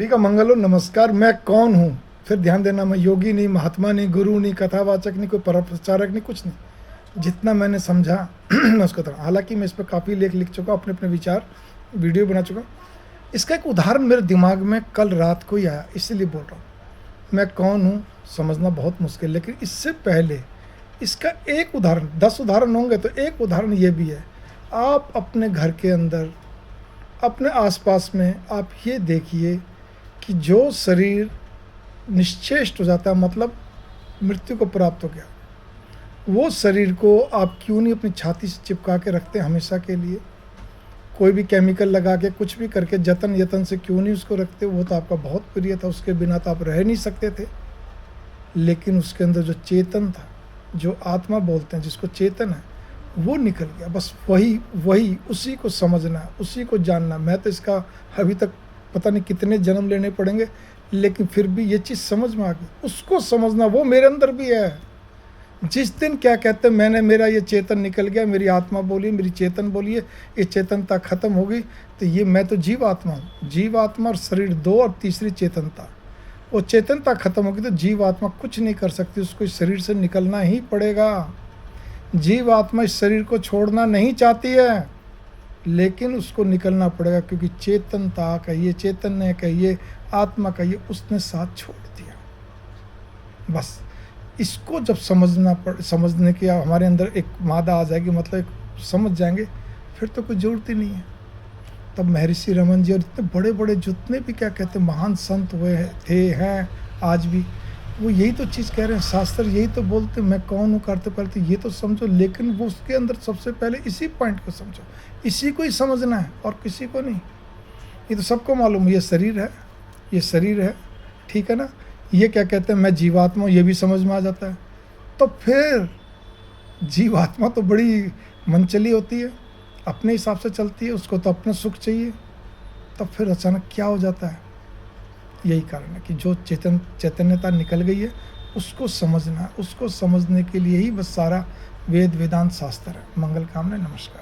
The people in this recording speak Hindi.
सभी का मंगल हो। नमस्कार। मैं कौन हूँ? फिर ध्यान देना, मैं योगी नहीं, महात्मा नहीं, गुरु नहीं, कथावाचक नहीं, कोई प्रचारक नहीं, कुछ नहीं। जितना मैंने समझा मैं उसको तरह, हालांकि मैं इस पर काफ़ी लेख लिख चुका हूँ, अपने अपने विचार वीडियो बना चुका हूँ। इसका एक उदाहरण मेरे दिमाग में कल रात को ही आया, इसीलिए बोल रहा हूँ। मैं कौन हूँ समझना बहुत मुश्किल, लेकिन इससे पहले इसका एक उदाहरण, 10 उदाहरण होंगे तो एक उदाहरण ये भी है। आप अपने घर के अंदर, अपने आसपास में आप ये देखिए कि जो शरीर निश्चेष्ट हो जाता है, मतलब मृत्यु को प्राप्त हो गया, वो शरीर को आप क्यों नहीं अपनी छाती से चिपका के रखते हमेशा के लिए? कोई भी केमिकल लगा के, कुछ भी करके, जतन यतन से क्यों नहीं उसको रखते? वो तो आपका बहुत प्रिय था, उसके बिना तो आप रह नहीं सकते थे। लेकिन उसके अंदर जो चेतन था, जो आत्मा बोलते हैं, जिसको चेतन है, वो निकल गया। बस वही उसी को समझना, उसी को जानना। मैं तो इसका अभी तक पता नहीं कितने जन्म लेने पड़ेंगे, लेकिन फिर भी ये चीज़ समझ में आ गई। उसको समझना, वो मेरे अंदर भी है। जिस दिन क्या कहते हैं, मेरा ये चेतन निकल गया, मेरी आत्मा बोली, मेरी चेतन बोली है, ये चेतनता खत्म हो गई, तो ये मैं तो जीवात्मा हूँ। जीवात्मा और शरीर दो, और तीसरी चेतनता। वो चेतनता खत्म होगी तो जीवात्मा कुछ नहीं कर सकती, उसको इस शरीर से निकलना ही पड़ेगा। जीवात्मा इस शरीर को छोड़ना नहीं चाहती है, लेकिन उसको निकलना पड़ेगा, क्योंकि चेतनता कहिए, चैतन्य कहिए, आत्मा कहिए, उसने साथ छोड़ दिया। बस इसको जब समझने की हमारे अंदर एक मादा आ जाएगी, मतलब एक समझ जाएंगे, फिर तो कोई ज़रूरत ही नहीं है। तब महर्षि रमन जी और इतने बड़े बड़े जितने भी क्या कहते हैं महान संत हुए थे, हैं आज भी, वो यही तो चीज़ कह रहे हैं। शास्त्र यही तो बोलते, मैं कौन हूँ करते करते ये तो समझो। लेकिन वो उसके अंदर सबसे पहले इसी पॉइंट को समझो, इसी को ही समझना है और किसी को नहीं। ये तो सबको मालूम है, ये शरीर है, ये शरीर है, ठीक है ना। ये क्या कहते हैं, मैं जीवात्मा हूँ, ये भी समझ में आ जाता है। तो फिर जीवात्मा तो बड़ी मनचली होती है, अपने हिसाब से चलती है, उसको तो अपना सुख चाहिए। तब फिर अचानक क्या हो जाता है? यही कारण है कि जो चैतन्यता निकल गई है, उसको समझना है। उसको समझने के लिए ही बस सारा वेद वेदांत शास्त्र है। मंगल कामना। नमस्कार।